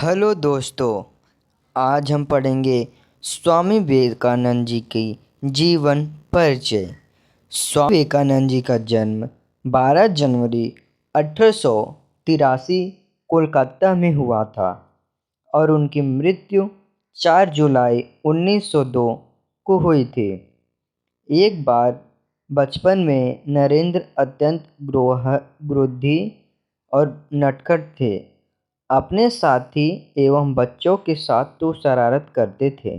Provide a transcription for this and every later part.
Hello दोस्तों, आज हम पढ़ेंगे स्वामी विवेकानंद जी की जीवन परिचय। स्वामी विवेकानंद जी का जन्म 12 जनवरी 1883 कोलकाता में हुआ था और उनकी मृत्यु 4 जुलाई 1902 को हुई थी। एक बार बचपन में नरेंद्र अत्यंत क्रोधी और नटखट थे। अपने साथी एवं बच्चों के साथ तो शरारत करते थे।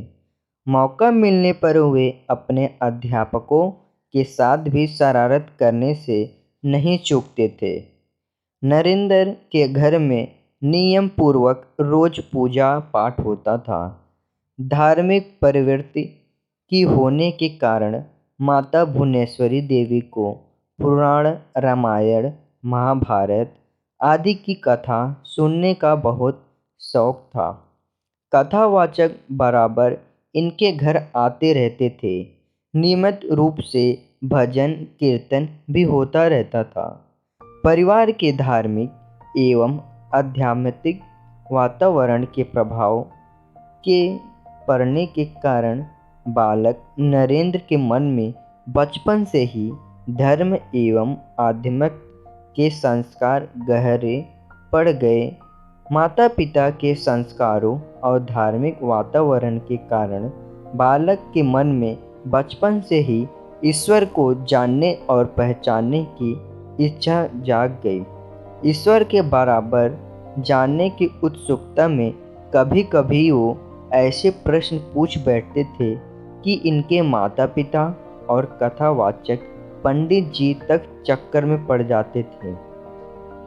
मौका मिलने पर वे अपने अध्यापकों के साथ भी शरारत करने से नहीं चूकते थे। नरेंद्र के घर में नियम पूर्वक रोज पूजा पाठ होता था। धार्मिक प्रवृत्ति की होने के कारण माता भुवनेश्वरी देवी को पुराण, रामायण, महाभारत आदि की कथा सुनने का बहुत शौक था। कथावाचक बराबर इनके घर आते रहते थे। नियमित रूप से भजन कीर्तन भी होता रहता था। परिवार के धार्मिक एवं आध्यात्मिक वातावरण के प्रभाव के पड़ने के कारण बालक नरेंद्र के मन में बचपन से ही धर्म एवं आध्यात्मिक के संस्कार गहरे पड़ गए। माता पिता के संस्कारों और धार्मिक वातावरण के कारण बालक के मन में बचपन से ही ईश्वर को जानने और पहचानने की इच्छा जाग गई। ईश्वर के बराबर जानने की उत्सुकता में कभी कभी वो ऐसे प्रश्न पूछ बैठते थे कि इनके माता पिता और कथावाचक पंडित जी तक चक्कर में पड़ जाते थे।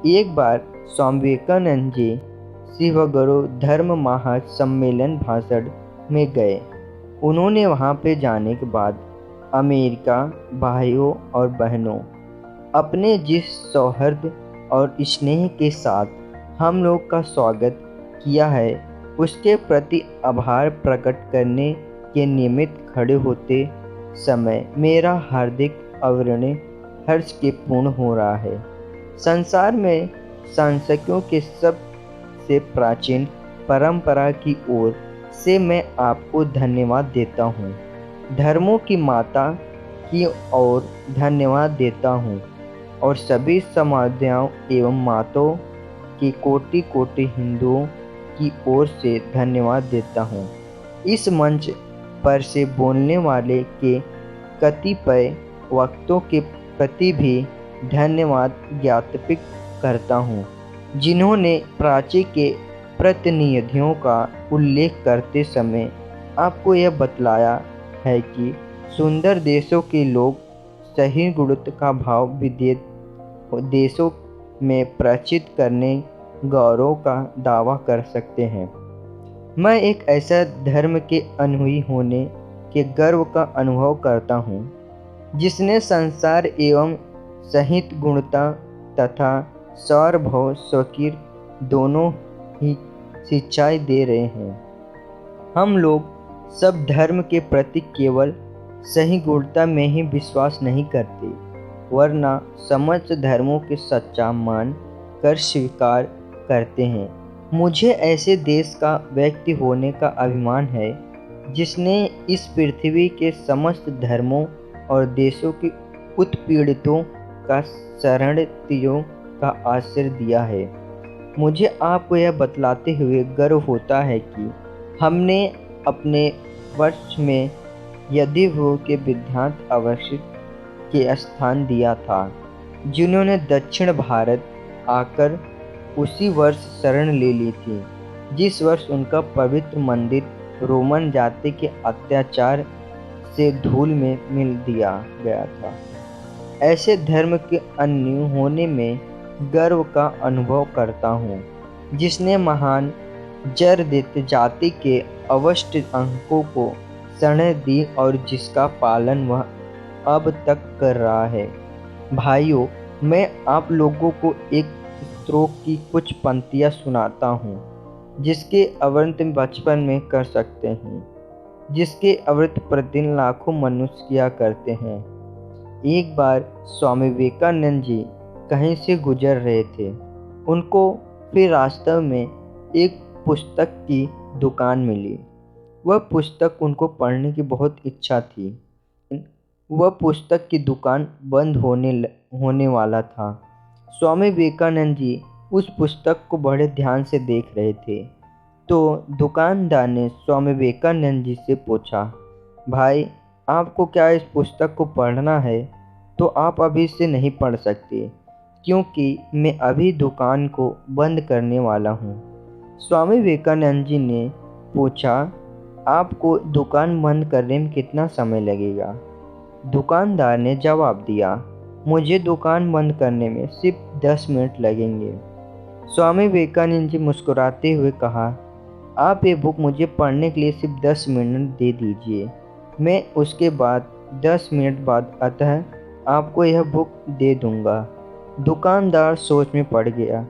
एक बार स्वामी विवेकानंद जी शिवगुरु धर्म महासम्मेलन भाषण में गए। उन्होंने वहां पे जाने के बाद अमेरिका भाइयों और बहनों, अपने जिस सौहार्द और स्नेह के साथ हम लोग का स्वागत किया है उसके प्रति आभार प्रकट करने के निमित्त खड़े होते समय मेरा हार्दिक अवर्णनीय हर्ष के पूर्ण हो रहा है। संसार में सांस्कृतिकों के सबसे प्राचीन परंपरा की ओर से मैं आपको धन्यवाद देता हूँ। धर्मों की माता की ओर धन्यवाद देता हूँ और सभी समुदायों एवं माताओं की कोटि कोटि हिंदुओं की ओर से धन्यवाद देता हूँ। इस मंच पर से बोलने वाले के कतिपय वक्तों के प्रति भी धन्यवाद ज्ञापित करता हूँ, जिन्होंने प्राची के प्रतिनिधियों का उल्लेख करते समय आपको यह बतलाया है कि सुंदर देशों के लोग सही गुणवत्ता का भाव विदेश देशों में प्रचित करने गौरव का दावा कर सकते हैं। मैं एक ऐसा धर्म के अनुयायी होने के गर्व का अनुभव करता हूँ जिसने संसार एवं सहित गुणता तथा सार्वभौम स्वकीय दोनों ही शिक्षाएं दे रहे हैं। हम लोग सब धर्म के प्रति केवल सही गुणता में ही विश्वास नहीं करते, वरना समस्त धर्मों के सच्चा मान कर स्वीकार करते हैं। मुझे ऐसे देश का व्यक्ति होने का अभिमान है जिसने इस पृथ्वी के समस्त धर्मों और देशों के उत्पीड़ितों का शरणार्थियों का आश्रय दिया है। मुझे आपको यह बतलाते हुए गर्व होता है कि हमने अपने वर्ष में यदि वो के विद्यार्थ अवश्य के स्थान दिया था, जिन्होंने दक्षिण भारत आकर उसी वर्ष शरण ले ली थी जिस वर्ष उनका पवित्र मंदिर रोमन जाति के अत्याचार से धूल में मिल दिया गया था। ऐसे धर्म के अन्य होने में गर्व का अनुभव करता हूँ जिसने महान जरदित जाति के अवशिष्ट अंकों को शरण दी और जिसका पालन वह अब तक कर रहा है। भाइयों, मैं आप लोगों को एक श्लोक की कुछ पंक्तियाँ सुनाता हूँ जिसके अवृत बचपन में कर सकते हैं, जिसके अवृत प्रतिदिन लाखों मनुष्य किया करते हैं। एक बार स्वामी विवेकानंद जी कहीं से गुजर रहे थे। उनको फिर रास्ते में एक पुस्तक की दुकान मिली। वह पुस्तक उनको पढ़ने की बहुत इच्छा थी। वह पुस्तक की दुकान बंद होने वाला था। स्वामी विवेकानंद जी उस पुस्तक को बड़े ध्यान से देख रहे थे। तो दुकानदार ने स्वामी विवेकानंद जी से पूछा, भाई, आपको क्या इस पुस्तक को पढ़ना है? तो आप अभी से नहीं पढ़ सकते, क्योंकि मैं अभी दुकान को बंद करने वाला हूँ। स्वामी विवेकानंद जी ने पूछा, आपको दुकान बंद करने में कितना समय लगेगा? दुकानदार ने जवाब दिया, मुझे दुकान बंद करने में सिर्फ 10 मिनट लगेंगे। स्वामी विवेकानंद जी मुस्कुराते हुए कहा, आप ये बुक मुझे पढ़ने के लिए सिर्फ 10 मिनट दे दीजिए। मैं उसके बाद 10 मिनट बाद अतः आपको यह बुक दे दूंगा। दुकानदार सोच में पड़ गया।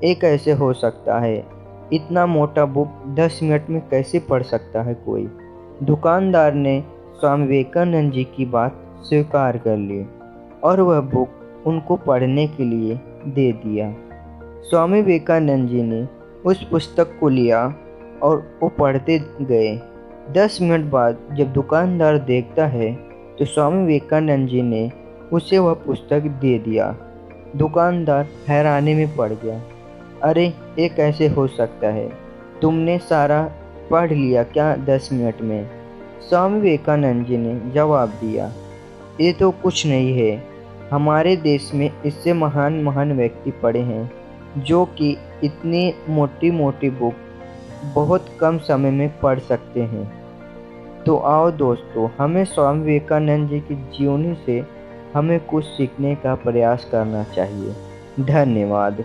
ये कैसे हो सकता है? इतना मोटा बुक 10 मिनट में कैसे पढ़ सकता है कोई? दुकानदार ने स्वामी विवेकानंद जी की बात स्वीकार कर ली और वह बुक उनको पढ़ने के लिए दे दिया। स्वामी विवेकानंद जी ने उस पुस्तक को लिया और वो पढ़ते गए। 10 मिनट बाद जब दुकानदार देखता है तो स्वामी विवेकानंद जी ने उसे वह पुस्तक दे दिया। दुकानदार हैरानी में पड़ गया। अरे, ये कैसे हो सकता है? तुमने सारा पढ़ लिया क्या 10 मिनट में? स्वामी विवेकानंद जी ने जवाब दिया, ये तो कुछ नहीं है। हमारे देश में इससे महान महान व्यक्ति पढ़े हैं, जो कि इतनी मोटी मोटी बुक बहुत कम समय में पढ़ सकते हैं। तो आओ दोस्तों, हमें स्वामी विवेकानंद जी की जीवनी से हमें कुछ सीखने का प्रयास करना चाहिए। धन्यवाद।